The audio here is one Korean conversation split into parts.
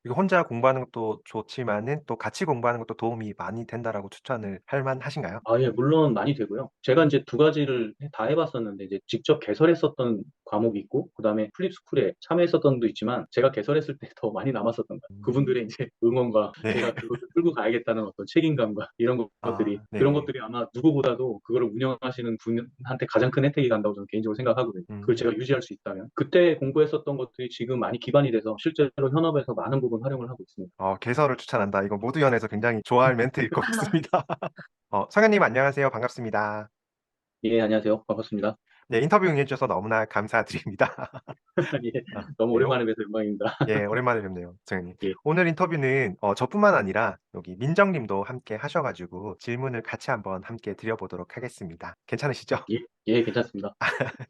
이거 혼자 공부하는 것도 좋지만은 또 같이 공부하는 것도 도움이 많이 된다라고 추천을 할 만하신가요? 아 예 물론 많이 되고요. 제가 인제 두 가지를 다 해 봤었는데 이제 직접 개설했었던 과목이 있고 그다음에 플립스쿨에 참여했었던 도 있지만 제가 개설했을 때 더 많이 남았었던 것 같아요. 음. 그분들의 인제 응원과 네. 제가 그것을 끌고 가야겠다는 어떤 책임감과 이런 것들이 아 그런 네. 것들이 아마 누구보다도 그거를 운영하시는 분한테 가장 큰 혜택이 간다고 저는 개인적으로 생각하거든요. 그걸 음. 제가 유지할 수 있다면. 그때 공부했었던 것들이 지금 많이 기반이 돼서 실제로 현업에서 많은 부분 활용을 하고 있습니다. 개설을 추천한다. 이거 모두 연에서 굉장히 좋아할 멘트일 것 같습니다. 성현님 안녕하세요. 반갑습니다. 예 안녕하세요. 반갑습니다. 네, 인터뷰 응해 주셔서 너무나 감사드립니다. 예. 아 너무 네. 오랜만에 뵈서 영광입니다. 예, 오랜만에 뵙네요, 성현님. 예. 오늘 인터뷰는 저뿐만 아니라 여기 민정 님도 함께 하셔 가지고 질문을 같이 한번 함께 드려 보도록 하겠습니다. 괜찮으시죠? 예. 예 괜찮습니다.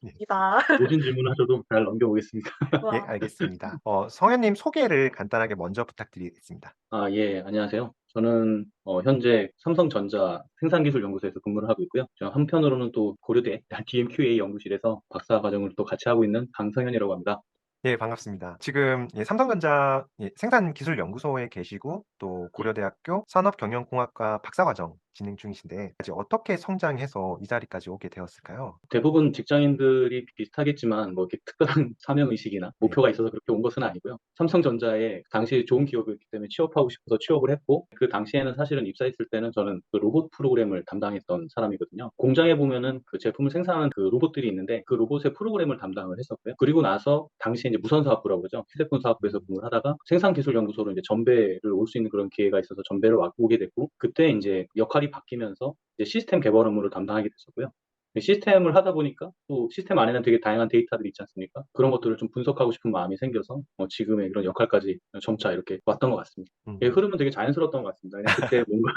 네. 이다. 모든 질문하셔도 잘 넘겨보겠습니다. 예, 와. 알겠습니다. 성현님 소개를 간단하게 먼저 부탁드리겠습니다. 아 예. 안녕하세요. 저는 현재 삼성전자 생산기술연구소에서 근무를 하고 있고요. 저 한편으로는 또 고려대 DMQA 연구실에서 박사 과정을 또 같이 하고 있는 강성현이라고 합니다. 예, 반갑습니다. 지금 삼성전자 생산기술연구소에 계시고 또 예. 고려대학교 산업경영공학과 박사과정 진행 중이신데 아직 어떻게 성장해서 이 자리까지 오게 되었을까요? 대부분 직장인들이 비슷하겠지만 뭐 이렇게 특별한 사명 의식이나 네. 목표가 있어서 그렇게 온 것은 아니고요. 삼성전자에 당시에 좋은 기업이었기 때문에 취업하고 싶어서 취업을 했고 그 당시에는 사실은 입사했을 때는 저는 그 로봇 프로그램을 담당했던 사람이거든요. 공장에 보면은 그 제품을 생산하는 그 로봇들이 있는데 그 로봇의 프로그램을 담당을 했었고요. 그리고 나서 당시에 이제 무선사업부라고 그러죠. 휴대폰 사업부에서 음. 근무를 하다가 생산기술연구소로 이제 전배를 올 수 있는 그런 기회가 있어서 전배를 오게 됐고 그때 인제 역할이 바뀌면서 이제 시스템 개발 업무를 담당하게 됐었고요. 시스템을 하다 보니까 또 시스템 안에는 되게 다양한 데이터들이 있지 않습니까? 그런 것들을 좀 분석하고 싶은 마음이 생겨서 지금의 이런 역할까지 점차 이렇게 왔던 것 같습니다. 예 음. 흐름은 되게 자연스러웠던 것 같습니다. 그냥 그때 뭔가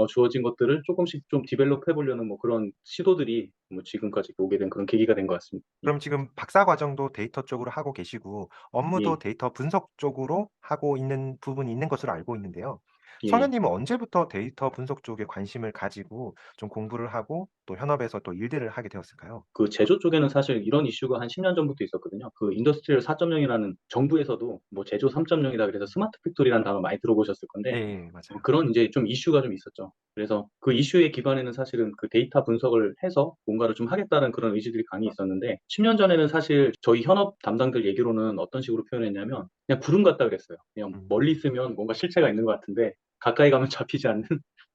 주어진 것들을 쪼끔씩 좀 디벨롭 해 보려는 뭐 그런 시도들이 뭐 지금까지 오게 된 그런 계기가 된 것 같습니다. 예. 그럼 지금 박사과정도 데이터 쪽으로 하고 계시고 업무도 예. 데이터 분석 쪽으로 하고 있는 부분이 있는 것으로 알고 있는데요. 예. 성현님은 언제부터 데이터 분석 쪽에 관심을 가지고 좀 공부를 하고 또 현업에서 또 일들을 하게 되었을까요? 그 제조 쪽에는 사실 이런 이슈가 한 10년 전부터 있었거든요. 그 인더스트리얼 4.0 이라는 정부에서도 뭐 제조 3.0 이다 그래서 스마트 팩토리라는 단어 많이 들어보셨을 건데 예, 맞아요. 그런 인제 좀 이슈가 좀 있었죠. 그래서 그 이슈에 기반에는 사실은 그 데이터 분석을 해서 뭔가를 좀 하겠다는 그런 의지들이 강히 있었는데 10년 전에는 사실 저희 현업 담당들 얘기로는 어떤 식으로 표현했냐면 그냥 구름 같다 그랬어요. 그냥 음. 멀리 있으면 뭔가 실체가 있는 것 같은데 가까이 가면 잡히지 않는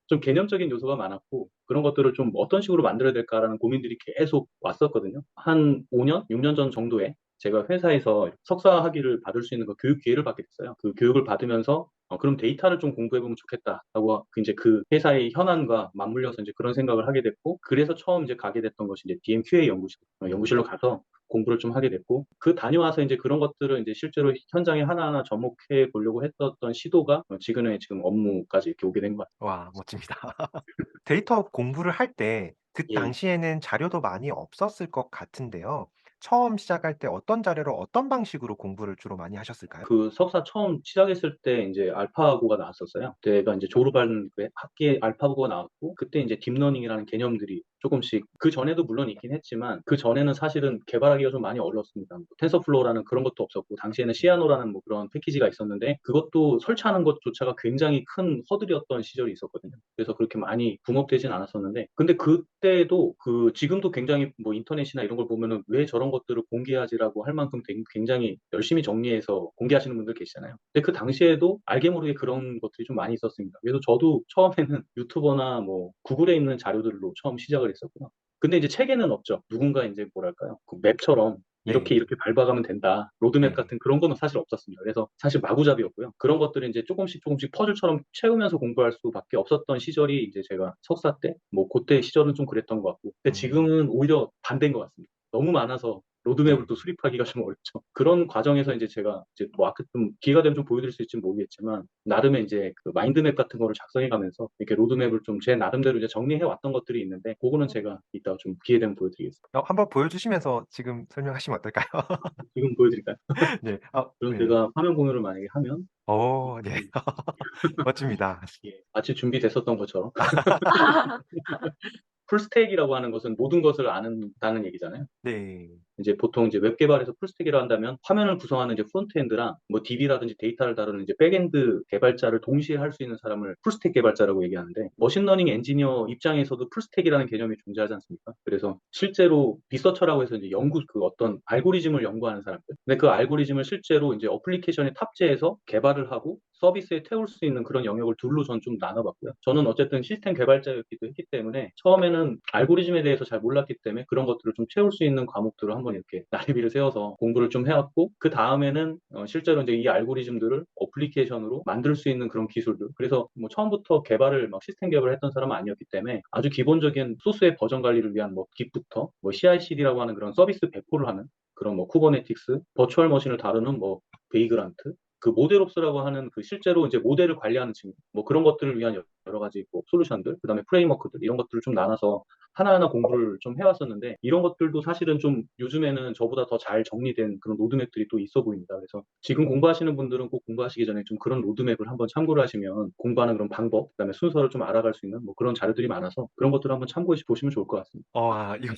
좀 개념적인 요소가 많았고 그런 것들을 좀 '어떤 식으로 만들어야 될까.'라는 고민들이 계속 왔었거든요. 한 5 년, 6년 전 정도에 제가 회사에서 석사 학위를 받을 수 있는 그 교육 기회를 받게 됐어요. 그 교육을 받으면서 '그럼 데이터를 좀 공부해 보면 좋겠다.'라고 인제 그 회사의 현안과 맞물려서 인제 그런 생각을 하게 됐고 그래서 처음 이제 가게 됐던 것이 이제 DMQA 음. 연구실로 가서 공부를 좀 하게 됐고 그 다녀와서 인제 그런 것들을 인제 실제로 현장에 하나하나 접목해 보려고 했었던 시도가 지금 업무까지 이렇게 오게 된 것 같아요. 와, 멋집니다. 데이터 공부를 할 때 그 예. 당시에는 자료도 많이 없었을 것 같은데요. 처음 시작할 때 어떤 자료로 어떤 방식으로 공부를 주로 많이 하셨을까요? 그 석사 처음 시작했을 때 인제 알파고가 나왔었어요. 그때가 인제 졸업한 그 학기에 알파고가 나왔고 그때 인제 딥러닝이라는 개념들이 쪼끔씩 그전에도 물론 있긴 했지만 그전에는 사실은 개발하기가 좀 많이 어려웠습니다. 뭐 텐서플로우라는 그런 것도 없었고 당시에는 음. 시아노라는 뭐 그런 패키지가 있었는데 그것도 설치하는 것조차가 굉장히 큰 허들이었던 시절이 있었거든요. 그래서 그렇게 많이 붕업되진 않았었는데 근데 그때도 지금도 굉장히 뭐 인터넷이나 이런 걸 보면은 '왜 저런 것들을 공개하지?'라고 할 만큼 굉장히 열심히 정리해서 공개하시는 분들 계시잖아요. 근데 그 당시에도 알게 모르게 그런 것들이 좀 많이 있었습니다. 그래서 저도 처음에는 유튜버나 뭐 구글에 있는 자료들로 처음 시작을 했었고요. 근데 이제 책에는 없죠. 누군가 인제 뭐랄까요? 그 맵처럼 "이렇게, 네. 이렇게 밟아가면 된다." 로드맵 네. 같은 그런 거는 사실 없었습니다. 그래서 사실 마구잡이였고요. 그런 것들을 인제 쪼금씩, 쪼금씩 퍼즐처럼 채우면서 공부할 수밖에 없었던 시절이 이제 제가 석사 때 뭐 고때 시절은 좀 그랬던 것 같고 근데 음. 지금은 오히려 반대인 것 같습니다. 너무 많아서 로드맵을 네. 또 수립하기가 좀 어렵죠. 그런 과정에서 인제 제가 이제 뭐 아까 좀 기회가 되면 좀 보여드릴 수 있을지는 모르겠지만 나름의 인제 그 마인드맵 같은 거를 작성해 가면서 이렇게 로드맵을 좀 제 나름대로 이제 정리해 왔던 것들이 있는데 고거는 제가 이따가 좀 기회 되면 보여드리겠습니다. 한번 보여주시면서 지금 설명하시면 어떨까요? 지금 보여드릴까요? 네. 그럼 네. 제가 화면 공유를 만약에 하면 네. 음 멋집니다. 예 마치 준비됐었던 것처럼 풀스택이라고 하는 것은 모든 것을 아는다는 얘기잖아요. 네. 이제 보통 이제 웹 개발에서 풀스택이라 한다면 화면을 구성하는 이제 프론트엔드랑 뭐 DB라든지 데이터를 다루는 이제 백엔드 개발자를 동시에 할 수 있는 사람을 풀스택 개발자라고 얘기하는데 머신러닝 엔지니어 입장에서도 풀스택이라는 개념이 존재하지 않습니까? 그래서 실제로 리서처라고 해서 이제 연구 그 어떤 알고리즘을 연구하는 사람들. 근데 그 알고리즘을 실제로 이제 어플리케이션에 탑재해서 개발을 하고 서비스에 태울 수 있는 그런 영역을 둘로 전 좀 나눠봤고요. 저는 어쨌든 시스템 개발자였기도 했기 때문에 처음에는 알고리즘에 대해서 잘 몰랐기 때문에 그런 것들을 좀 채울 수 있는 과목들을 한번 이렇게 나래비를 세워서 공부를 좀 해왔고 그 다음에는 실제로 이제 이 알고리즘들을 어플리케이션으로 만들 수 있는 그런 기술들. 그래서 뭐 처음부터 개발을 막 시스템 개발을 했던 사람은 아니었기 때문에 아주 기본적인 소스의 버전 관리를 위한 뭐 깃부터 뭐 CI/CD라고 하는 그런 서비스 배포를 하는 그런 뭐 쿠버네티스, 버추얼 머신을 다루는 뭐 베이그란트, 그 모델옵스라고 하는 그 실제로 이제 모델을 관리하는 친구, 뭐 그런 것들을 위한 여러 가지 뭐 솔루션들, 그다음에 프레임워크들 이런 것들을 좀 나눠서 하나하나 공부를 좀 해왔었는데 이런 것들도 사실은 좀 요즘에는 저보다 더 잘 정리된 그런 로드맵들이 또 있어 보입니다. 그래서 지금 공부하시는 분들은 꼭 공부하시기 전에 좀 그런 로드맵을 한번 참고를 하시면 공부하는 그런 방법, 그다음에 순서를 좀 알아갈 수 있는 뭐 그런 자료들이 많아서 그런 것들을 한번 참고해 보시면 좋을 것 같습니다. 이거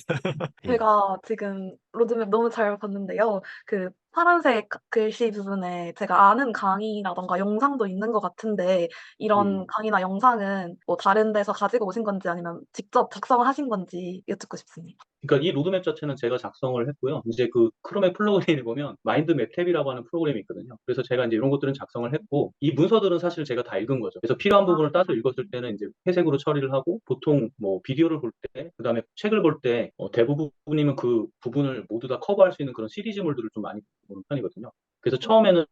예. 제가 지금 로드맵 너무 잘 봤는데요. 그 파란색 글씨 부분에 제가 아는 강의라든가 영상도 있는 것 같은데 이런 예. 강의나 영상은 뭐 다른 데서 가지고 오신 건지 아니면 직접 작성을 하신 건지 여쭙고 싶습니다. 그러니까 이 로드맵 자체는 제가 작성을 했고요. 이제 그 크롬의 플러그인에 보면 마인드 맵탭이라고 하는 프로그램이 있거든요. 그래서 제가 이제 이런 것들은 작성을 했고 이 문서들은 사실 제가 다 읽은 거죠. 그래서 필요한 부분을 따서 읽었을 때는 이제 회색으로 처리를 하고 보통 뭐 비디오를 볼 때, 그다음에 책을 볼 때 대부분이면 그 부분을 모두 다 커버할 수 있는 그런 시리즈물들을 좀 많이 보는 편이거든요. 그래서 처음에는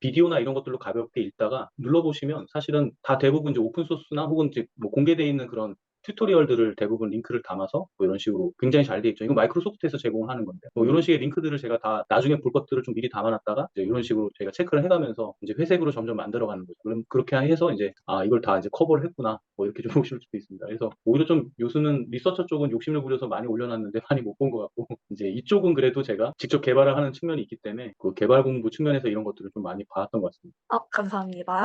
비디오나 이런 것들로 가볍게 읽다가 눌러보시면 사실은 다 대부분 이제 오픈소스나 혹은 이제 뭐 공개되어 있는 그런 튜토리얼들을 대부분 링크를 담아서 뭐 이런 식으로 굉장히 잘 돼 있죠. 이거 마이크로소프트에서 제공을 하는 건데 뭐 이런 식의 링크들을 제가 다 나중에 볼 것들을 좀 미리 담아놨다가 이제 이런 식으로 제가 체크를 해가면서 이제 회색으로 점점 만들어가는 거죠. 그럼 그렇게 해서 이제 이걸 다 이제 커버를 했구나 뭐 이렇게 좀 보실 수도 있습니다. 그래서 오히려 좀 요수는 리서처 쪽은 욕심을 부려서 많이 올려놨는데 많이 못 본 것 같고 이제 이쪽은 그래도 제가 직접 개발을 하는 측면이 있기 때문에 그 개발 공부 측면에서 이런 것들을 좀 많이 봐왔던 것 같습니다. 감사합니다.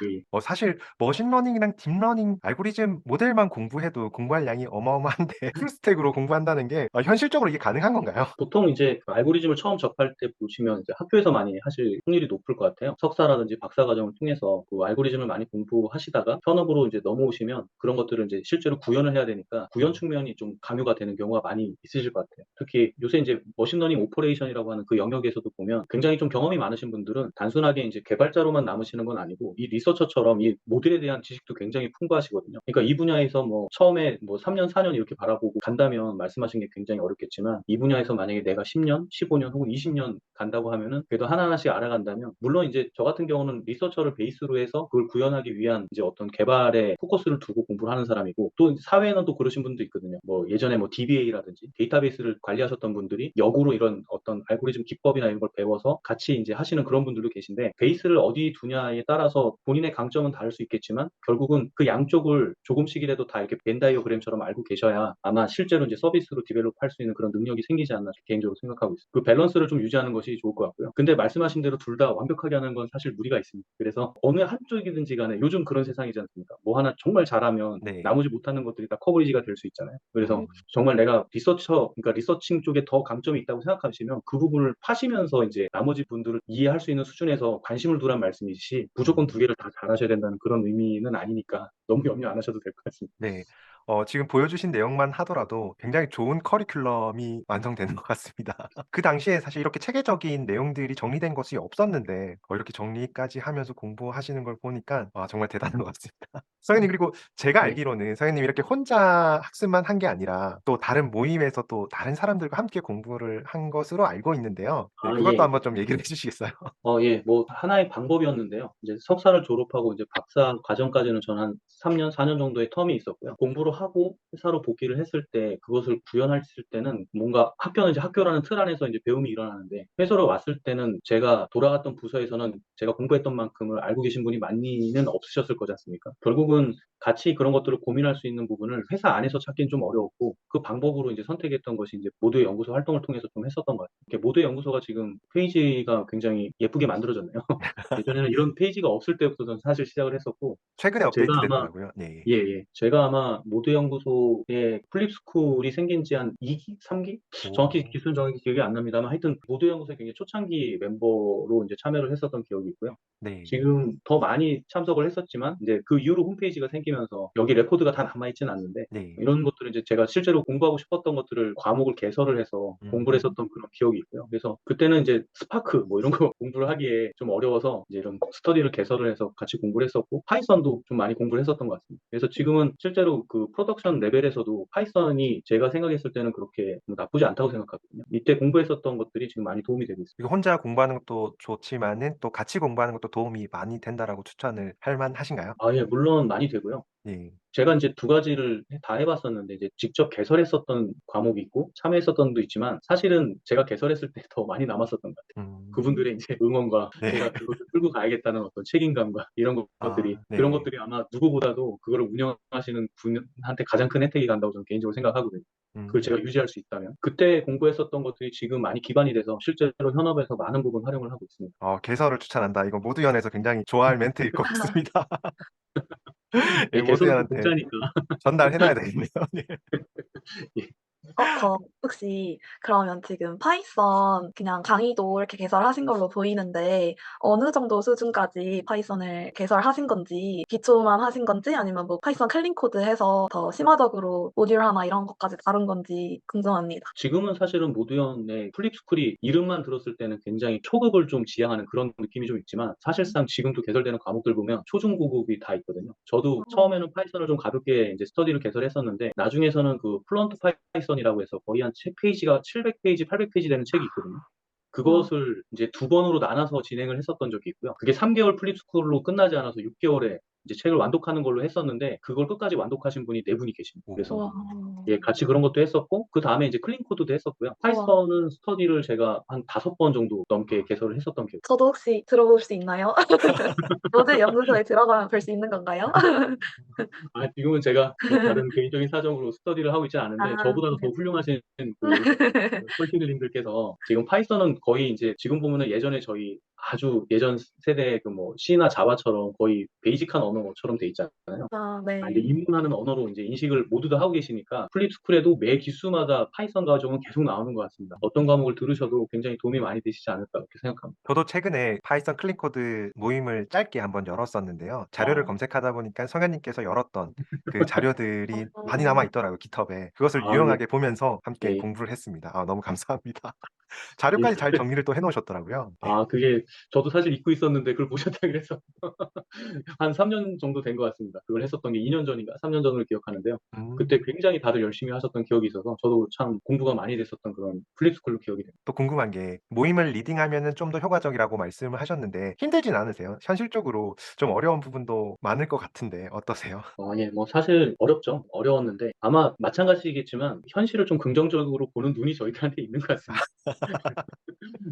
예. 사실 머신러닝이랑 딥러닝 알고리즘 모델만 공부해도 공부할 양이 어마어마한데 풀스택으로 공부한다는 게 현실적으로 이게 가능한 건가요? 보통 이제 그 알고리즘을 처음 접할 때 보시면 이제 학교에서 많이 하실 확률이 높을 것 같아요. 석사라든지 박사 과정을 통해서 그 알고리즘을 많이 공부하시다가 현업으로 이제 넘어오시면 그런 것들을 이제 실제로 구현을 해야 되니까 구현 측면이 좀 강요가 되는 경우가 많이 있으실 것 같아요. 특히 요새 이제 머신러닝 오퍼레이션이라고 하는 그 영역에서도 보면 굉장히 좀 경험이 많으신 분들은 단순하게 이제 개발자로만 남으시는 건 아니고 이 리서처처럼 이 모델에 대한 지식도 굉장히 풍부하시거든요. 그러니까 이 분야에서 뭐 처음에 뭐 3년, 4년 이렇게 바라보고 간다면 말씀하신 게 굉장히 어렵겠지만 이 분야에서 만약에 내가 10년, 15년 혹은 20년 간다고 하면은 그래도 하나하나씩 알아간다면 물론 이제 저 같은 경우는 리서처를 베이스로 해서 그걸 구현하기 위한 이제 어떤 개발에 포커스를 두고 공부를 하는 사람이고 또 사회에는 또 그러신 분도 있거든요. 뭐 예전에 뭐 DBA라든지 데이터베이스를 관리하셨던 분들이 역으로 이런 어떤 알고리즘 기법이나 이런 걸 배워서 같이 이제 하시는 그런 분들도 계신데 베이스를 어디 두냐에 따라서 본인의 강점은 다를 수 있겠지만 결국은 그 양쪽을 조금씩이라도 다 이렇게 벤 다이어그램처럼 알고 계셔야 아마 실제로 이제 서비스로 디벨롭 할 수 있는 그런 능력이 생기지 않나 개인적으로 생각하고 있습니다. 그 밸런스를 좀 유지하는 것이 좋을 것 같고요. 근데 말씀하신 대로 둘 다 완벽하게 하는 건 사실 무리가 있습니다. 그래서 어느 한쪽이든지 간에 요즘 그런 세상이지 않습니까? 뭐 하나 정말 잘하면 네. 나머지 못하는 것들이 다 커버리지가 될 수 있잖아요. 그래서 음. 정말 내가 그러니까 리서칭 쪽에 더 강점이 있다고 생각하시면 그 부분을 파시면서 이제 나머지 분들을 이해할 수 있는 수준에서 관심을 두란 말씀이지 무조건 두 개를 다 잘하셔야 된다는 그런 의미는 아니니까 너무 염려 안 하셔도 될 것 같습니다. 네. 지금 보여주신 내용만 하더라도 굉장히 좋은 커리큘럼이 완성되는 것 같습니다. 그 당시에 사실 이렇게 체계적인 내용들이 정리된 것이 없었는데 이렇게 정리까지 하면서 공부하시는 걸 보니까 정말 대단한 것 같습니다. 선생님 그리고 제가 네. 알기로는 선생님이 이렇게 혼자 학습만 한 게 아니라 또 다른 모임에서 또 다른 사람들과 함께 공부를 한 것으로 알고 있는데요. 네 그것도 예. 한번 좀 얘기를 해 주시겠어요? 예. 뭐 하나의 방법이었는데요. 이제 석사를 졸업하고 이제 박사 과정까지는 전 한 3년, 4년 정도의 텀이 있었고요. 공부를 하고 회사로 복귀를 했을 때 그것을 구현했을 때는 뭔가 학교는 이제 학교라는 틀 안에서 이제 배움이 일어나는데 회사로 왔을 때는 제가 돌아갔던 부서에서는 제가 공부했던 만큼을 알고 계신 분이 많이는 없으셨을 거지 않습니까? 결국은 같이 그런 것들을 고민할 수 있는 부분을 회사 안에서 찾기는 좀 어려웠고 그 방법으로 이제 선택했던 것이 이제 모두의 연구소 활동을 통해서 좀 했었던 것 같아요. 이렇게 모두의 연구소가 지금 페이지가 굉장히 예쁘게 만들어졌네요. 예전에는 이런 페이지가 없을 때부터 저는 사실 시작을 했었고 최근에 제가 업데이트 아마 됐더라고요. 네. 예. 제가 아마 모두연구소에 플립스쿨이 생긴 지 한 2기? 3기? 정확히 오. 기수는 정확히 기억이 안 납니다만 하여튼 모두연구소에 굉장히 초창기 멤버로 이제 참여를 했었던 기억이 있고요. 네. 지금 더 많이 참석을 했었지만 이제 그 이후로 홈페이지가 생기면서 여기 레코드가 다 남아 있지는 않는데 네. 이런 것들을 이제 제가 실제로 공부하고 싶었던 것들을 과목을 개설을 해서 공부를 음. 했었던 그런 기억이 있고요. 그래서 그때는 이제 스파크 뭐 이런 거 공부를 하기에 좀 어려워서 이제 이런 스터디를 개설을 해서 같이 공부를 했었고 파이썬도 좀 많이 공부를 했었던 것 같습니다. 그래서 지금은 실제로 그 프로덕션 레벨에서도 파이썬이 제가 생각했을 때는 그렇게 뭐 나쁘지 않다고 생각하거든요. 이때 공부했었던 것들이 지금 많이 도움이 되고 있습니다. 이거 혼자 공부하는 것도 좋지만은 또 같이 공부하는 것도 도움이 많이 된다라고 추천을 할 만하신가요? 아, 예, 물론 많이 되고요. 네. 제가 이제 두 가지를 다 해봤었는데 이제 직접 개설했었던 과목이 있고 참여했었던 도 있지만 사실은 제가 개설했을 때 더 많이 남았었던 것 같아요. 그분들의 이제 응원과 네. 제가 그것을 끌고 가야겠다는 어떤 책임감과 이런 것들이 아 그런 네. 것들이 아마 누구보다도 그거를 운영하시는 분한테 가장 큰 혜택이 간다고 저는 개인적으로 생각하거든요. 그걸 음. 제가 유지할 수 있다면 그때 공부했었던 것들이 지금 많이 기반이 돼서 실제로 현업에서 많은 부분 활용을 하고 있습니다. 개설을 추천한다. 이거 모두연에서 굉장히 좋아할 멘트일 것 같습니다. 예 예, 개설은 또 모두연한테 공짜니까. 전달해 놔야 되겠네요. 네. 예. 저 혹시 그러면 지금 파이썬 그냥 강의도 이렇게 개설하신 걸로 보이는데 어느 정도 수준까지 파이썬을 개설하신 건지 기초만 하신 건지 아니면 뭐 파이썬 클린 코드 해서 더 심화적으로 모듈 하나 이런 것까지 다룬 건지 궁금합니다. 지금은 사실은 모두연의 플립스쿨이 이름만 들었을 때는 굉장히 초급을 좀 지향하는 그런 느낌이 좀 있지만 사실상 지금도 개설되는 과목들 보면 초중고급이 다 있거든요. 저도 처음에는 파이썬을 좀 가볍게 이제 스터디를 개설했었는데 나중에서는 그 플런트 파이썬이라고 해서 거의 한 책 페이지가 700페이지, 800페이지 되는 책이 있거든요. 와. 그것을 이제 두 번으로 나눠서 진행을 했었던 적이 있고요. 그게 3개월 플립스쿨로 끝나지 않아서 6개월에 이제 책을 완독하는 걸로 했었는데 그걸 끝까지 완독하신 분이 네 분이 계십니다. 그래서 와. 예, 같이 그런 것도 했었고, 그 다음에 이제 클린 코드도 했었고요. 와. 파이썬은 스터디를 제가 한 5번 정도 넘게 개설을 했었던 기억이. 저도 혹시 들어볼 수 있나요? 모듈 연구소에 들어가면 볼 수 있는 건가요? 아, 지금은 제가 뭐 다른 개인적인 사정으로 스터디를 하고 있지는 않은데, 아 저보다도 더 네. 훌륭하신 그 홀신들님들께서 지금 파이썬은 거의 이제 지금 보면은 예전에 저희 아주 예전 세대의 그 뭐 C나 자바처럼 거의 베이직한 언어처럼 돼 있잖아요. 아 이제 네. 입문하는 언어로 이제 인식을 모두 다 하고 계시니까 플립스쿨에도 매 기수마다 파이썬 과정은 계속 나오는 것 같습니다. 어떤 과목을 들으셔도 굉장히 도움이 많이 되시지 않을까 그렇게 생각합니다. 저도 최근에 파이썬 클린 코드 모임을 짧게 한번 열었었는데요. 자료를 아, 검색하다 보니까 성현님께서 열었던 그 자료들이 많이 남아 어. 있더라고요, 깃허브에. 그것을 아, 예. 유용하게 보면서 함께 예. 공부를 했습니다. 너무 감사합니다. 예. 자료까지 잘 정리를 또 해 놓으셨더라고요. 네. 아, 그게 저도 사실 잊고 있었는데 그걸 보셨다 그래서 한 3년 정도 된 것 같습니다. 그걸 했었던 게 2년 전인가 3년 전으로 기억하는데요. 그때 음. 굉장히 다들 열심히 하셨던 기억이 있어서 저도 참 공부가 많이 됐었던 그런 플립스쿨로 기억이 됩니다. 또 궁금한 게 모임을 리딩하면은 좀 더 효과적이라고 말씀을 하셨는데 힘들진 않으세요? 현실적으로 좀 어려운 부분도 많을 것 같은데 어떠세요? 예, 뭐 사실 어렵죠. 어려웠는데 아마 마찬가지겠지만 현실을 좀 긍정적으로 보는 눈이 저희들한테 있는 것 같습니다.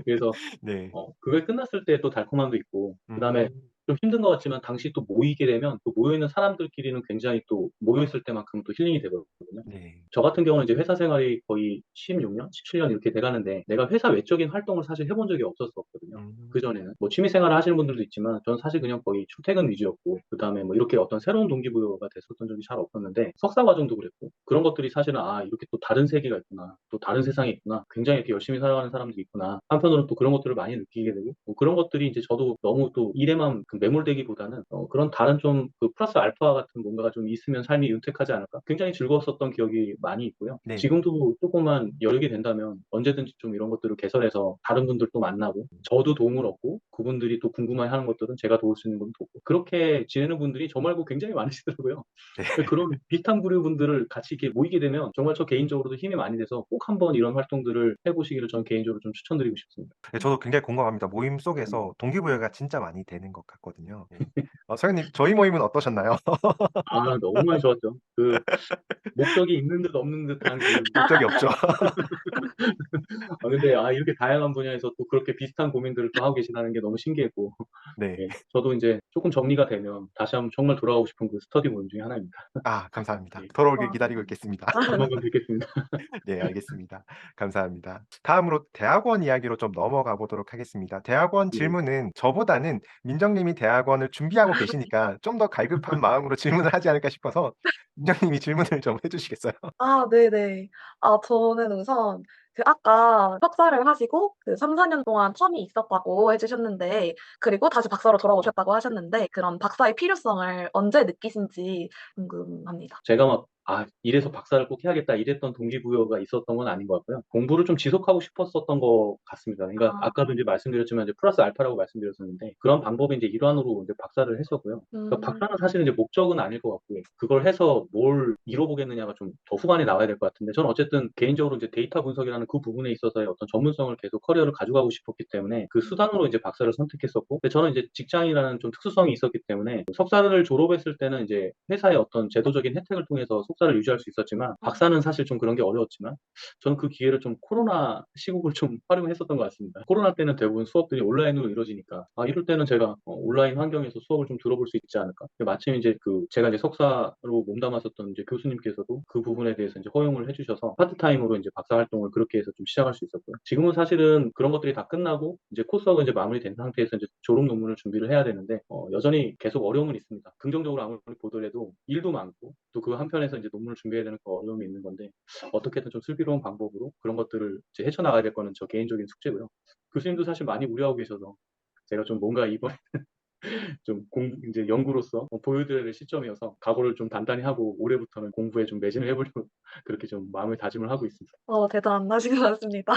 그래서 네. 그게 끝났을 때 또 달콤함도 있고, 그 다음에 음. 좀 힘든 것 같지만 당시 또 모이게 되면 또 모여있는 사람들끼리는 굉장히 또 모여있을 때만큼 또 힐링이 되거든요. 네. 저 같은 경우는 이제 회사 생활이 거의 16년, 17년 이렇게 돼가는데 내가 회사 외적인 활동을 사실 해본 적이 없었거든요. 음. 그전에는 뭐 취미 생활을 하시는 분들도 있지만 저는 사실 그냥 거의 출퇴근 위주였고 그다음에 뭐 이렇게 어떤 새로운 동기부여가 됐었던 적이 잘 없었는데 석사 과정도 그랬고 그런 것들이 사실은 이렇게 또 다른 세계가 있구나 또 다른 세상이 있구나 굉장히 이렇게 열심히 살아가는 사람들이 있구나 한편으로는 또 그런 것들을 많이 느끼게 되고 뭐 그런 것들이 이제 저도 너무 또 일에만 매몰되기보다는 그런 다른 좀 그 플러스 알파 같은 뭔가가 좀 있으면 삶이 윤택하지 않을까 굉장히 즐거웠었던 기억이 많이 있고요. 네. 지금도 조금만 여력이 된다면 언제든지 좀 이런 것들을 개설해서 다른 분들도 만나고 저도 도움을 얻고 그분들이 또 궁금해하는 것들은 제가 도울 수 있는 건 돕고 그렇게 지내는 분들이 저 말고 굉장히 많으시더라고요. 네. 그런 비슷한 부류 분들을 같이 이렇게 모이게 되면 정말 저 개인적으로도 힘이 많이 돼서 꼭 한번 이런 활동들을 해보시기를 저는 개인적으로 좀 추천드리고 싶습니다. 네 저도 굉장히 공감합니다. 모임 음. 속에서 동기부여가 진짜 많이 되는 것 같고 같거든요. 네. 서현님 저희 모임은 어떠셨나요? 아, 너무 많이 좋았죠. 목적이 있는 듯 없는 듯한 목적이 없죠. 근데 이렇게 다양한 분야에서 또 그렇게 비슷한 고민들을 또 하고 계시다는 게 너무 신기했고, 네. 예, 저도 이제 조금 정리가 되면 다시 한번 정말 돌아가고 싶은 그 스터디 모임 중에 하나입니다. 감사합니다. 예, 돌아오길 와. 기다리고 있겠습니다. 조만간 뵙겠습니다. 네, 알겠습니다. 감사합니다. 다음으로 대학원 이야기로 좀 넘어가 보도록 하겠습니다. 대학원 네. 질문은 저보다는 민정님이 대학원을 준비하고 계시니까 좀 더 갈급한 마음으로 질문을 하지 않을까 싶어서 민정님이 질문을 좀 해주시겠어요? 네네. 저는 우선 아까 석사를 하시고 3-4년 동안 텀이 있었다고 해 주셨는데, 그리고 다시 박사로 돌아오셨다고 하셨는데, 그런 박사의 필요성을 언제 느끼신지 궁금합니다. 제가 막, 이래서 박사를 꼭 해야겠다 이랬던 동기부여가 있었던 건 아닌 것 같고요. 공부를 좀 지속하고 싶었었던 것 같습니다. 그러니까 아. 아까도 이제 말씀드렸지만 이제 플러스 알파라고 말씀드렸었는데, 그런 방법이 이제 일환으로 이제 박사를 했었고요. 그러니까 음. 박사는 사실은 이제 목적은 아닐 것 같고, 그걸 해서 뭘 이뤄보겠느냐가 좀 더 후반에 나와야 될 것 같은데, 저는 어쨌든 개인적으로 이제 데이터 분석이라는 그 부분에 있어서의 어떤 전문성을 계속 커리어를 가져가고 싶었기 때문에 그 수단으로 이제 박사를 선택했었고, 근데 저는 이제 직장이라는 좀 특수성이 있었기 때문에 석사를 졸업했을 때는 이제 회사의 어떤 제도적인 혜택을 통해서 석사를 유지할 수 있었지만, 박사는 사실 좀 그런 게 어려웠지만, 저는 그 기회를 좀 코로나 시국을 좀 활용했었던 것 같습니다. 코로나 때는 대부분 수업들이 온라인으로 이루어지니까, 이럴 때는 제가 온라인 환경에서 수업을 좀 들어볼 수 있지 않을까. 마침 이제 제가 이제 석사로 몸담았었던 이제 교수님께서도 그 부분에 대해서 이제 허용을 해주셔서 파트타임으로 이제 박사 활동을 그렇게 해서 좀 시작할 수 있었고요. 지금은 사실은 그런 것들이 다 끝나고 이제 코스가 이제 마무리된 상태에서 이제 졸업 논문을 준비를 해야 되는데, 여전히 계속 어려움은 있습니다. 긍정적으로 아무리 보더라도 일도 많고, 또 그 한편에서 이제 논문을 준비해야 되는 그 어려움이 있는 건데, 어떻게든 좀 슬기로운 방법으로 그런 것들을 이제 헤쳐나가야 될 거는 저 개인적인 숙제고요. 교수님도 사실 많이 우려하고 계셔서 제가 좀 뭔가 이번 좀 이제 연구로서 보여드려야 될 시점이어서 각오를 좀 단단히 하고 올해부터는 공부에 좀 매진을 해보려고 그렇게 좀 마음을 다짐을 하고 있습니다. 대단하신 것 같습니다.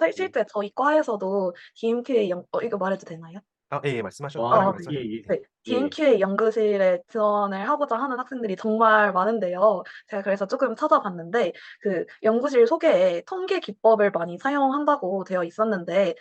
네. 실제 저희 과에서도 DMQA 이거 말해도 되나요? 예, 말씀하셔도 아, 편하게 아, 예, 말씀하셔도 예, 네. 예. DMQA 연구실에 지원을 하고자 하는 학생들이 정말 많은데요. 제가 그래서 조금 찾아봤는데, 연구실 소개에 통계 기법을 많이 사용한다고 되어 있었는데,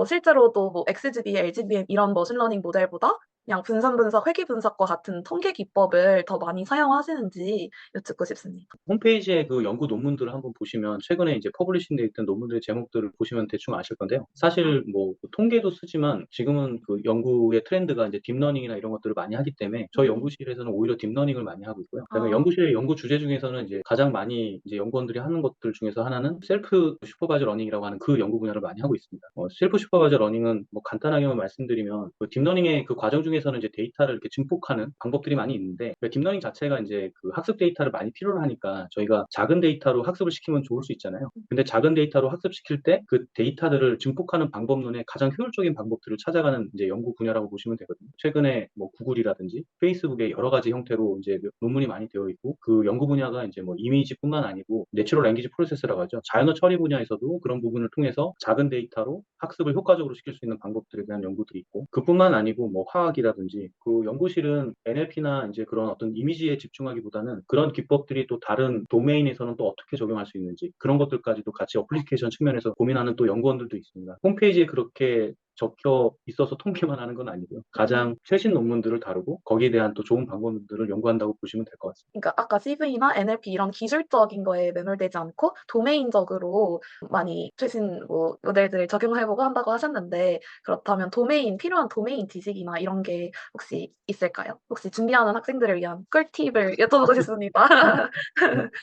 실제로도 뭐 XGB, LGBM 이런 머신러닝 모델보다 그냥 분산 분석, 회귀 분석과 같은 통계 기법을 더 많이 사용하시는지 여쭙고 싶습니다. 홈페이지에 그 연구 논문들을 한번 보시면 최근에 이제 퍼블리싱돼 있던 논문들의 제목들을 보시면 대충 아실 건데요. 사실 뭐 통계도 쓰지만 지금은 그 연구의 트렌드가 이제 딥러닝이나 이런 것들을 많이 하기 때문에 저희 음. 연구실에서는 오히려 딥러닝을 많이 하고 있고요. 그다음에 아. 연구실의 연구 주제 중에서는 이제 가장 많이 이제 연구원들이 하는 것들 중에서 하나는 셀프 슈퍼바이저 러닝이라고 하는 그 연구 분야를 많이 하고 있습니다. 셀프 슈퍼바이저 러닝은 뭐 간단하게만 말씀드리면 그 딥러닝의 그 과정 중에서는 이제 데이터를 이렇게 증폭하는 방법들이 많이 있는데, 딥러닝 자체가 이제 그 학습 데이터를 많이 필요로 하니까 저희가 작은 데이터로 학습을 시키면 좋을 수 있잖아요. 근데 작은 데이터로 학습시킬 때 그 데이터들을 증폭하는 방법론에 가장 효율적인 방법들을 찾아가는 이제 연구 분야라고 보시면 되거든요. 최근에 뭐 구글이라든지 페이스북의 여러 가지 형태로 이제 논문이 많이 되어 있고, 그 연구 분야가 이제 뭐 이미지뿐만 아니고 내추럴 랭귀지 프로세스라고 하죠. 자연어 처리 분야에서도 그런 부분을 통해서 작은 데이터로 학습을 효과적으로 시킬 수 있는 방법들에 대한 연구들이 있고, 그뿐만 아니고 뭐 화학이라든지, 그 연구실은 NLP나 이제 그런 어떤 이미지에 집중하기보다는 그런 기법들이 또 다른 도메인에서는 또 어떻게 적용할 수 있는지, 그런 것들까지도 같이 어플리케이션 측면에서 고민하는 또 연구원들도 있습니다. 홈페이지에 그렇게 적혀 있어서 통계만 하는 건 아니고요. 가장 최신 논문들을 다루고 거기에 대한 또 좋은 방법들을 연구한다고 보시면 될 것 같습니다. 그러니까 아까 CV나 NLP 이런 기술적인 거에 매몰되지 않고 도메인적으로 많이 최신 뭐 모델들을 적용해 보고 한다고 하셨는데, 그렇다면 필요한 도메인 지식이나 이런 게 혹시 있을까요? 혹시 준비하는 학생들을 위한 꿀팁을 여쭤보고 싶습니다.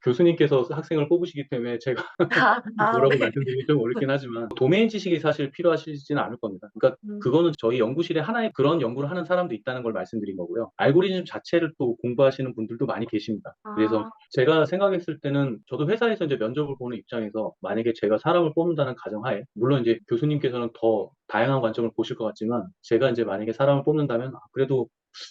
교수님께서 학생을 뽑으시기 때문에 제가 뭐라고 네. 말씀드리기 좀 어렵긴 하지만, 도메인 지식이 사실 필요하시지는 않을 겁니다. 그러니까 음. 그거는 저희 연구실에 하나의 그런 연구를 하는 사람도 있다는 걸 말씀드린 거고요. 알고리즘 자체를 또 공부하시는 분들도 많이 계십니다. 그래서 아. 제가 생각했을 때는, 저도 회사에서 이제 면접을 보는 입장에서 만약에 제가 사람을 뽑는다는 가정하에, 물론 이제 교수님께서는 더 다양한 관점을 보실 것 같지만, 제가 이제 만약에 사람을 뽑는다면 그래도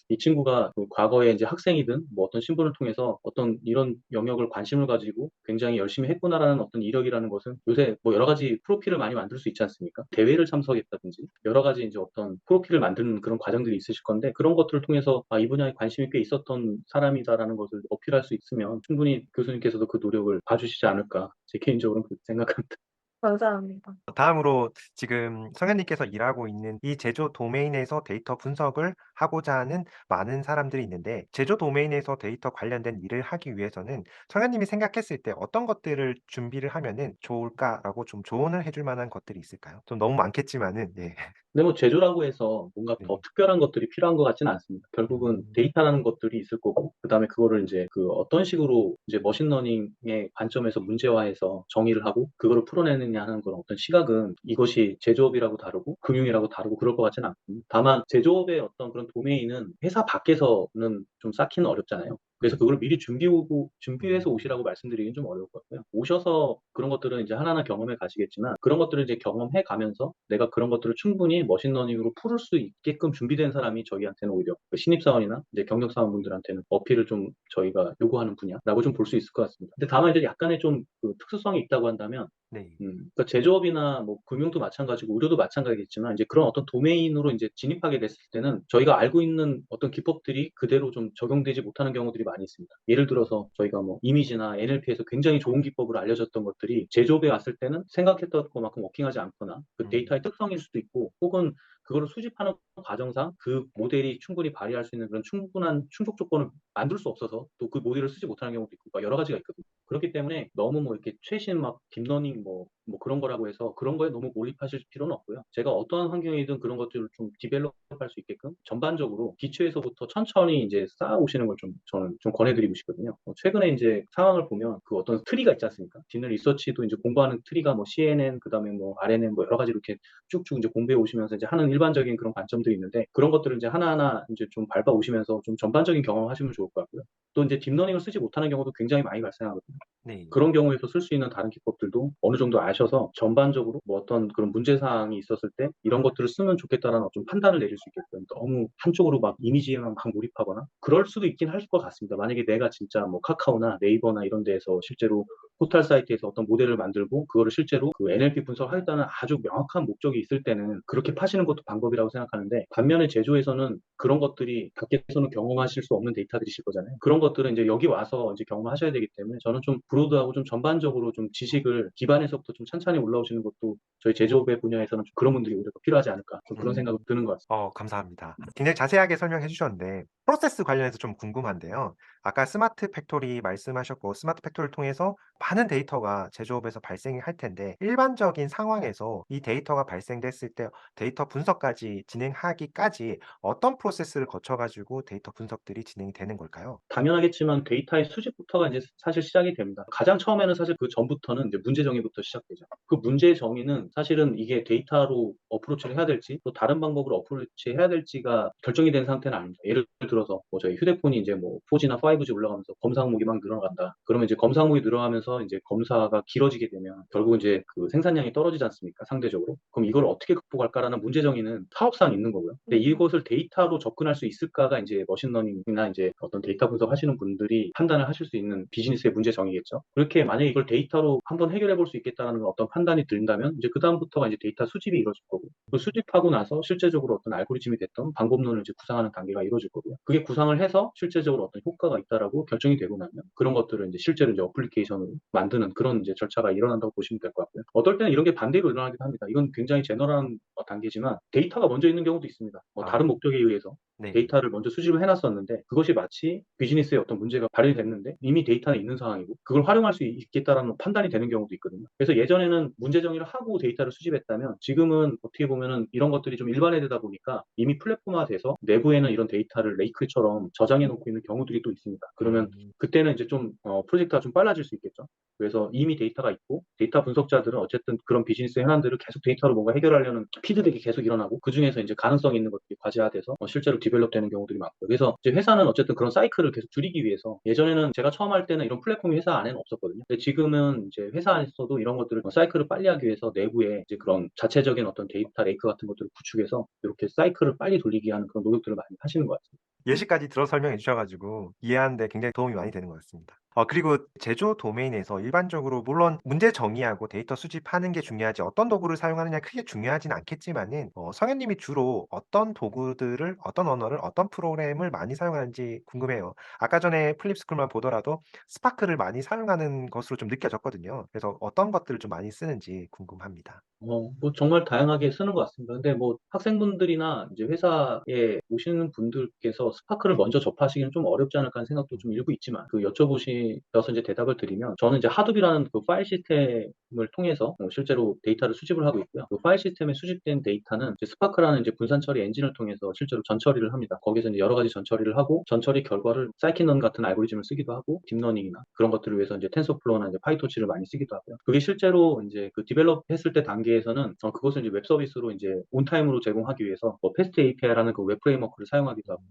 이 친구가 그 과거에 이제 학생이든 뭐 어떤 신분을 통해서 어떤 이런 영역을 관심을 가지고 굉장히 열심히 했구나라는 어떤 이력이라는 것은, 요새 뭐 여러 가지 프로필을 많이 만들 수 있지 않습니까? 대회를 참석했다든지 여러 가지 이제 어떤 프로필을 만드는 그런 과정들이 있으실 건데, 그런 것들을 통해서 이 분야에 관심이 꽤 있었던 사람이다라는 것을 어필할 수 있으면 충분히 교수님께서도 그 노력을 봐주시지 않을까, 제 개인적으로는 그렇게 생각합니다. 감사합니다. 다음으로 지금 성현님께서 일하고 있는 이 제조 도메인에서 데이터 분석을 하고자 하는 많은 사람들이 있는데 제조 도메인에서 데이터 관련된 일을 하기 위해서는 성현님이 생각했을 때 어떤 것들을 준비를 하면은 좋을까라고 좀 조언을 해줄 만한 것들이 있을까요? 좀 너무 많겠지만은 예. 근데 뭐 제조라고 해서 뭔가 더 네. 특별한 것들이 필요한 것 같지는 않습니다. 결국은 음. 데이터라는 것들이 있을 거고, 그다음에 그거를 이제 그 어떤 식으로 이제 머신러닝의 관점에서 문제화해서 정의를 하고 그거를 풀어내느냐 하는 그런 어떤 시각은 이것이 제조업이라고 다르고 금융이라고 다르고 그럴 것 같지는 않습니다. 다만 제조업의 어떤 그런 도메인은 회사 밖에서는 좀 쌓기는 어렵잖아요. 그래서 네. 그걸 미리 준비해서 음. 오시라고 말씀드리긴 좀 어려울 것 같고요. 오셔서 그런 것들은 이제 하나하나 경험해 가시겠지만 그런 것들을 이제 경험해 가면서 내가 그런 것들을 충분히 머신러닝으로 풀을 수 있게끔 준비된 사람이 저희한테는 오히려 그 신입사원이나 이제 경력사원분들한테는 어필을 좀 저희가 요구하는 분야라고 좀 볼 수 있을 것 같습니다. 근데 다만 이제 약간의 좀 그 특수성이 있다고 한다면 네. 그러니까 제조업이나 뭐 금융도 마찬가지고 의료도 마찬가지겠지만 이제 그런 어떤 도메인으로 이제 진입하게 됐을 때는 저희가 알고 있는 어떤 기법들이 그대로 좀 적용되지 못하는 경우들이 많이 있습니다. 예를 들어서 저희가 뭐 이미지나 NLP에서 굉장히 좋은 기법으로 알려졌던 것들이 제조업에 왔을 때는 생각했던 것만큼 워킹하지 않거나 그 음. 데이터의 특성일 수도 있고 혹은 그거를 수집하는 과정상 그 모델이 충분히 발휘할 수 있는 그런 충분한 충족 조건을 만들 수 없어서 또 그 모델을 쓰지 못하는 경우도 있고 여러 가지가 있거든요. 그렇기 때문에 너무 뭐 이렇게 최신 막 딥러닝 뭐 그런 거라고 해서 그런 거에 너무 몰입하실 필요는 없고요. 제가 어떠한 환경이든 그런 것들을 좀 디벨롭할 수 있게끔 전반적으로 기초에서부터 천천히 이제 쌓아 오시는 걸 좀 저는 좀 권해드리고 싶거든요. 최근에 이제 상황을 보면 그 어떤 트리가 있지 않습니까? 딥 리서치도 이제 공부하는 트리가 뭐 CNN 그다음에 뭐 RNN 뭐 여러 가지 이렇게 쭉쭉 이제 공부해 오시면서 이제 하는 일반적인 그런 관점들이 있는데 그런 것들을 이제 하나하나 이제 좀 밟아 오시면서 좀 전반적인 경험하시면 좋을 것 같고요. 또 이제 딥러닝을 쓰지 못하는 경우도 굉장히 많이 발생하거든요. 네. 그런 경우에서 쓸 수 있는 다른 기법들도 어느 정도 아셔서 전반적으로 뭐 어떤 그런 문제 사항이 있었을 때 이런 것들을 쓰면 좋겠다라는 어떤 판단을 내릴 수 있게끔 너무 한쪽으로 막 이미지에만 막 몰입하거나 그럴 수도 있긴 할 것 같습니다. 만약에 내가 진짜 뭐 카카오나 네이버나 이런 데에서 실제로 포털 사이트에서 어떤 모델을 만들고 그거를 실제로 그 NLP 분석하겠다는 아주 명확한 목적이 있을 때는 그렇게 파시는 것도 방법이라고 생각하는데 반면에 제조에서는 그런 것들이 밖에서는 경험하실 수 없는 데이터들이실 거잖아요. 그런 것들은 이제 여기 와서 이제 경험하셔야 되기 때문에 저는 좀 브로드하고 좀 전반적으로 좀 지식을 기반에서부터 좀 천천히 올라오시는 것도 저희 제조업의 분야에서는 좀 그런 분들이 오히려 더 필요하지 않을까 좀 그런 음. 생각이 드는 것 같습니다. 감사합니다. 굉장히 자세하게 설명해 주셨는데 프로세스 관련해서 좀 궁금한데요. 아까 스마트 팩토리 말씀하셨고 스마트 팩토리를 통해서 많은 데이터가 제조업에서 발생이 할 텐데 일반적인 상황에서 이 데이터가 발생됐을 때 데이터 분석까지 진행하기까지 어떤 프로세스를 거쳐 가지고 데이터 분석들이 진행이 되는 걸까요? 당연하겠지만 데이터의 수집부터가 이제 사실 시작이 됩니다. 가장 처음에는 사실 그 전부터는 이제 문제 정의부터 시작되죠. 그 문제 정의는 사실은 이게 데이터로 어프로치를 해야 될지 또 다른 방법으로 어프로치 해야 될지가 결정이 된 상태는 아닙니다. 예를 들어서 뭐 저희 휴대폰이 이제 뭐 4G나 5G 올라가면서 검사 항목이 막 늘어난다. 그러면 이제 검사 항목이 늘어나면서 이제 검사가 길어지게 되면 결국 이제 그 생산량이 떨어지지 않습니까? 상대적으로. 그럼 이걸 어떻게 극복할까라는 문제 정의는 사업상 있는 거고요. 근데 이것을 데이터로 접근할 수 있을까가 이제 머신러닝이나 이제 어떤 데이터 분석하시는 분들이 판단을 하실 수 있는 비즈니스의 문제 정의겠죠. 그렇게 만약에 이걸 데이터로 한번 해결해 볼 수 있겠다는 어떤 판단이 든다면 이제 그다음부터가 이제 데이터 수집이 이루어질 거고 그 수집하고 나서 실제적으로 어떤 알고리즘이 됐던 방법론을 이제 구상하는 단계가 이루어질 거고요. 그게 구상을 해서 실제적으로 어떤 효과가 있다라고 결정이 되고 나면 그런 것들을 이제 실제로 이제 어플리케이션으로 만드는 그런 이제 절차가 일어난다고 보시면 될 것 같고요. 어떨 때는 이런 게 반대로 일어나기도 합니다. 이건 굉장히 제너럴한 단계지만 데이터가 먼저 있는 경우도 있습니다. 아 다른 목적에 의해서 네. 데이터를 먼저 수집을 해놨었는데 그것이 마치 비즈니스에 어떤 문제가 발생됐는데 이미 데이터는 있는 상황이고 그걸 활용할 수 있겠다라는 판단이 되는 경우도 있거든요. 그래서 예전에는 문제 정의를 하고 데이터를 수집했다면 지금은 어떻게 보면은 이런 것들이 좀 일반화되다 보니까 이미 플랫폼화돼서 내부에는 이런 데이터를 레이크처럼 저장해 놓고 있는 경우들이 또 있습니다. 그러면 음. 그때는 이제 좀 프로젝트가 좀 빨라질 수 있겠죠. 그래서 이미 데이터가 있고 데이터 분석자들은 어쨌든 그런 비즈니스 현안들을 계속 데이터로 뭔가 해결하려는 피드백이 계속 일어나고 그중에서 이제 가능성 있는 것들이 과제화돼서 실제로 디벨롭되는 경우들이 많고요. 그래서 이제 회사는 어쨌든 그런 사이클을 계속 줄이기 위해서 예전에는 제가 처음 할 때는 이런 플랫폼이 회사 안에는 없었거든요. 근데 지금은 이제 회사 안에서도 이런 것들을 사이클을 빨리 하기 위해서 내부에 이제 그런 자체적인 어떤 데이터 레이크 같은 것들을 구축해서 이렇게 사이클을 빨리 돌리게 하는 그런 노력들을 많이 하시는 것 같습니다. 예시까지 들어 설명해 주셔 가지고 이해하는 데 굉장히 도움이 많이 되는 것 같습니다. 그리고 제조 도메인에서 일반적으로 물론 문제 정의하고 데이터 수집하는 게 중요하지 어떤 도구를 사용하느냐 크게 중요하진 않겠지만은 성현님이 주로 어떤 도구들을 어떤 언어를 어떤 프로그램을 많이 사용하는지 궁금해요. 아까 전에 플립스쿨만 보더라도 스파크를 많이 사용하는 것으로 좀 느껴졌거든요. 그래서 어떤 것들을 좀 많이 쓰는지 궁금합니다. 뭐 정말 다양하게 쓰는 것 같습니다. 근데 뭐 학생분들이나 이제 회사에 오시는 분들께서 스파크를 먼저 접하시기는 좀 어렵지 않을까 하는 생각도 좀 일부 있지만 그 여쭤보셔서 이제 대답을 드리면 저는 이제 하둡이라는 그 파일 시스템을 통해서 실제로 데이터를 수집을 하고 있고요. 그 파일 시스템에 수집된 데이터는 이제 스파크라는 이제 분산 처리 엔진을 통해서 실제로 전처리를 합니다. 거기서 이제 여러 가지 전처리를 하고 전처리 결과를 사이킨런 같은 알고리즘을 쓰기도 하고 딥러닝이나 그런 것들을 위해서 이제 텐서플로우나 이제 파이토치를 많이 쓰기도 하고요. 그게 실제로 이제 그 디벨롭 했을 때 단계에서는 그것을 이제 웹 서비스로 이제 온타임으로 제공하기 위해서 뭐 패스트 API라는 그 웹 프레임워크를 사용하기도 하고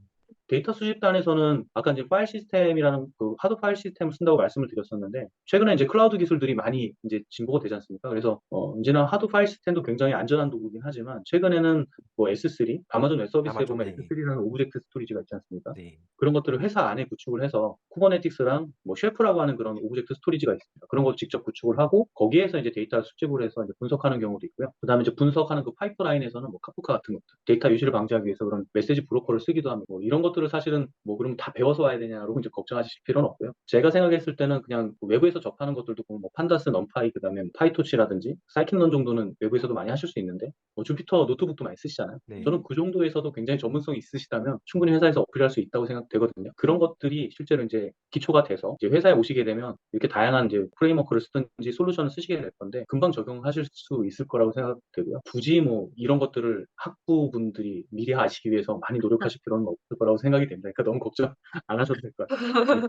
데이터 수집단에서는 아까 이제 파일 시스템이라는 그 하드 파일 시스템을 쓴다고 말씀을 드렸었는데 최근에 이제 클라우드 기술들이 많이 이제 진보가 되지 않습니까? 그래서 언제나 하드 파일 시스템도 굉장히 안전한 도구긴 하지만 최근에는 뭐 S3 아마존 웹 서비스에 아마존 보면 네. S3라는 오브젝트 스토리지가 있지 않습니까? 네. 그런 것들을 회사 안에 구축을 해서 쿠버네티스랑 뭐 셰프라고 하는 그런 오브젝트 스토리지가 있습니다. 그런 걸 직접 구축을 하고 거기에서 이제 데이터를 수집을 해서 이제 분석하는 경우도 있고요. 그다음에 이제 분석하는 그 파이프라인에서는 뭐 카프카 같은 것들 데이터 유실을 방지하기 위해서 그런 메시지 브로커를 쓰기도 하고 뭐 이런 것들을 사실은 뭐 그럼 다 배워서 와야 되냐라고 이제 걱정하실 필요는 없고요. 제가 생각했을 때는 그냥 외부에서 접하는 것들도 뭐 판다스, 넘파이 그다음에 파이토치라든지 사이킨런 정도는 외부에서도 많이 하실 수 있는데 뭐 주피터 노트북도 많이 쓰시잖아요. 네. 저는 그 정도에서도 굉장히 전문성이 있으시다면 충분히 회사에서 어필할 수 있다고 생각되거든요. 그런 것들이 실제로 이제 기초가 돼서 이제 회사에 오시게 되면 이렇게 다양한 이제 프레임워크를 쓰든지 솔루션을 쓰시게 될 건데 금방 적용하실 수 있을 거라고 생각되고요. 굳이 뭐 이런 것들을 학부분들이 미리 아시기 위해서 많이 노력하실 필요는 없을 거라고 생각이 됩니다. 그러니까 너무 걱정 안 하셔도 될 것 같아요.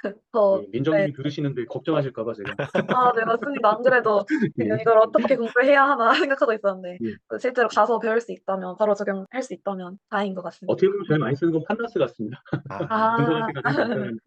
예, 저, 예, 네. 민정님이 들으시는데 걱정하실까 봐 제가. 아, 네, 맞습니다. 안 그래도 지금 예, 이걸 어떻게 공부해야 하나 생각하고 있었는데 예. 실제로 가서 배울 수 있다면 바로 적용할 수 있다면 다행인 것 같습니다. 어떻게 보면 제일 많이 쓰는 건 판다스 같습니다. 분석할 아, 때 가장 간단하니까.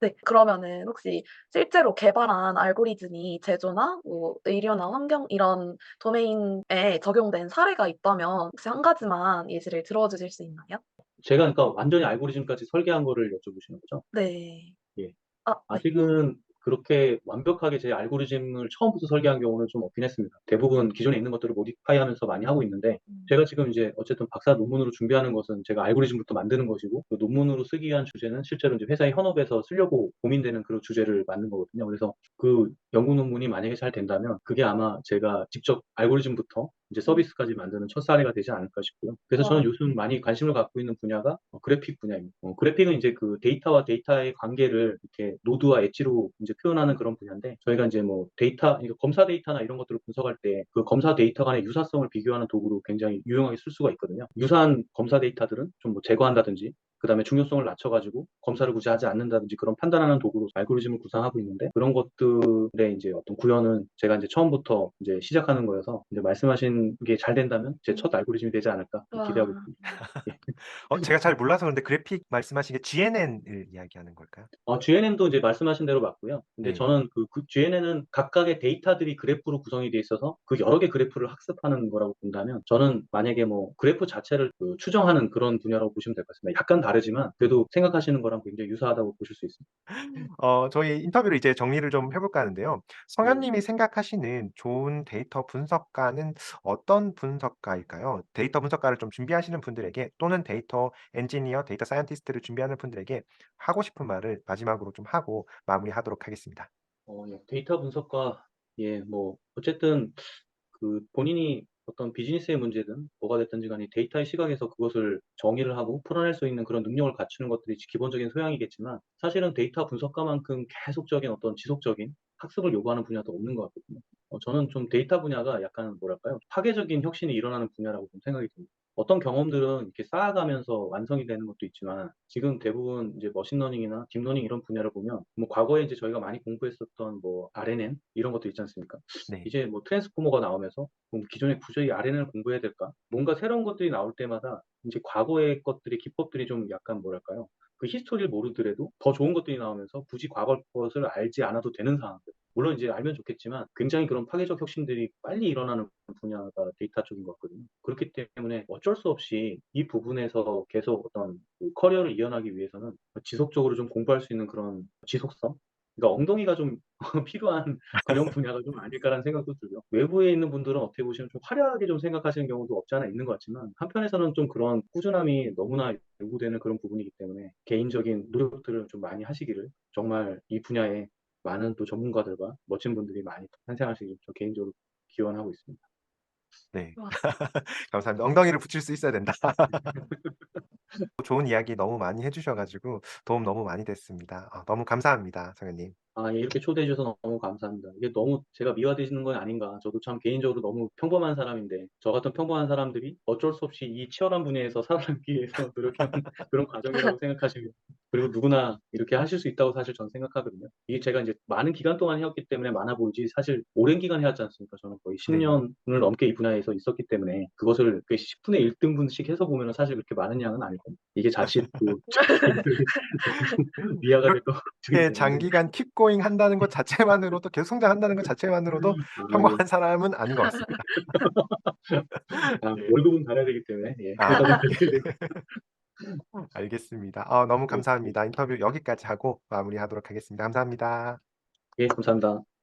네. 그러면은 혹시 실제로 개발한 알고리즘이 제조나 뭐 의료나 환경 이런 도메인에 적용된 사례가 있다면 혹시 한 가지만 예시를 들어 주실 수 있나요? 제가 그러니까 완전히 알고리즘까지 설계한 거를 여쭤보시는 거죠? 네. 예. 아, 네. 아직은 그렇게 완벽하게 제 알고리즘을 처음부터 설계한 경우는 좀 없긴 했습니다. 대부분 기존에 있는 것들을 모디파이 하면서 많이 하고 있는데, 음. 제가 지금 이제 어쨌든 박사 논문으로 준비하는 것은 제가 알고리즘부터 만드는 것이고, 그 논문으로 쓰기 위한 주제는 실제로 이제 회사의 현업에서 쓰려고 고민되는 그런 주제를 만든 거거든요. 그래서 그 연구 논문이 만약에 잘 된다면, 그게 아마 제가 직접 알고리즘부터 이제 음. 서비스까지 만드는 첫 사례가 되지 않을까 싶고요. 그래서 와. 저는 요즘 많이 관심을 갖고 있는 분야가 그래픽 분야입니다. 그래픽은 이제 그 데이터와 데이터의 관계를 이렇게 노드와 엣지로 이제 표현하는 그런 분야인데 저희가 이제 뭐 데이터, 이거 검사 데이터나 이런 것들을 분석할 때 그 검사 데이터 간의 유사성을 비교하는 도구로 굉장히 유용하게 쓸 수가 있거든요. 유사한 검사 데이터들은 좀 뭐 제거한다든지 그다음에 중요성을 낮춰가지고 검사를 굳이 하지 않는다든지 그런 판단하는 도구로 알고리즘을 구상하고 있는데 그런 것들의 이제 어떤 구현은 제가 이제 처음부터 이제 시작하는 거여서 이제 말씀하신 게 잘 된다면 제 첫 알고리즘이 되지 않을까 기대하고 와. 있습니다. 예. 제가 잘 몰라서 그런데 그래픽 말씀하신 게 GNN을 이야기하는 걸까요? GNN도 이제 말씀하신 대로 맞고요. 근데 네. 저는 그 GNN은 각각의 데이터들이 그래프로 구성이 돼 있어서 그 여러 개 그래프를 학습하는 거라고 본다면 저는 만약에 뭐 그래프 자체를 그 추정하는 그런 분야라고 보시면 될 것 같습니다. 약간 다르지만 그래도 생각하시는 거랑 굉장히 유사하다고 보실 수 있습니다. 저희 인터뷰를 이제 정리를 좀 해 볼까 하는데요. 네. 성현님이 생각하시는 좋은 데이터 분석가는 어떤 분석가일까요? 데이터 분석가를 좀 준비하시는 분들에게 또는 데이터 엔지니어, 데이터 사이언티스트를 준비하는 분들에게 하고 싶은 말을 마지막으로 좀 하고 마무리하도록 하겠습니다. 예. 데이터 분석과 예, 뭐 어쨌든 그 본인이 어떤 비즈니스의 문제든 뭐가 됐든지 간에 데이터의 시각에서 그것을 정의를 하고 풀어낼 수 있는 그런 능력을 갖추는 것들이 기본적인 소양이겠지만 사실은 데이터 분석가만큼 계속적인 어떤 지속적인 학습을 요구하는 분야도 없는 것 같거든요. 저는 좀 데이터 분야가 약간 뭐랄까요? 파괴적인 혁신이 일어나는 분야라고 좀 생각이 듭니다. 어떤 경험들은 이렇게 쌓아가면서 완성이 되는 것도 있지만 지금 대부분 이제 머신러닝이나 딥러닝 이런 분야를 보면 뭐 과거에 이제 저희가 많이 공부했었던 뭐 RNN 이런 것도 있지 않습니까? 네. 이제 뭐 트랜스포머가 나오면서 그럼 기존에 굳이 RNN을 공부해야 될까? 뭔가 새로운 것들이 나올 때마다 이제 과거의 것들이 기법들이 좀 약간 뭐랄까요? 그 히스토리를 모르더라도 더 좋은 것들이 나오면서 굳이 과거 것을 알지 않아도 되는 상황들. 물론 이제 알면 좋겠지만 굉장히 그런 파괴적 혁신들이 빨리 일어나는 분야가 데이터 쪽인 것 같거든요. 그렇기 때문에 어쩔 수 없이 이 부분에서 계속 어떤 그 커리어를 이어나기 위해서는 지속적으로 좀 공부할 수 있는 그런 지속성? 그러니까 엉덩이가 좀 필요한 그런 분야가 좀 아닐까라는 생각도 들고요. 외부에 있는 분들은 어떻게 보시면 좀 화려하게 좀 생각하시는 경우도 없지 않아 있는 것 같지만 한편에서는 좀 그런 꾸준함이 너무나 요구되는 그런 부분이기 때문에 개인적인 노력들을 좀 많이 하시기를 정말 이 분야에 많은 또 전문가들과 멋진 분들이 많이 탄생하시길 저 개인적으로 기원하고 있습니다. 네. 와. 감사합니다. 엉덩이를 붙일 수 있어야 된다. 좋은 이야기 너무 많이 해 주셔 가지고 도움 너무 많이 됐습니다. 너무 감사합니다, 성현님. 예, 이렇게 초대해 주셔서 너무 감사합니다. 이게 너무 제가 미화되시는 건 아닌가. 저도 참 개인적으로 너무 평범한 사람인데 저 같은 평범한 사람들이 어쩔 수 없이 이 치열한 분야에서 살아남기 위해서 노력해 온 그런 과정이라고 생각하시면 그리고 누구나 이렇게 하실 수 있다고 사실 저는 생각하거든요. 이게 제가 이제 많은 기간 동안 해왔기 때문에 많아 보이지 사실 오랜 기간 해왔지 않습니까? 저는 거의 네. 10년을 넘게 이 분야에서 있었기 때문에 그것을 그 10분의 1등분씩 해서 보면은 사실 그렇게 많은 양은 아니고 이게 자칫 또 미화가 될 것 같기 이렇게 때문에 장기간 킵 고잉 한다는 것 자체만으로도 계속 성장한다는 것 자체만으로도 예. 평범한 사람은 아닌 것 같습니다. 월급은 받아야 되기 때문에 회사 네. 다녀야 되고 알겠습니다. 너무 예. 감사합니다. 인터뷰 여기까지 하고 마무리하도록 하겠습니다. 감사합니다. 예, 감사합니다.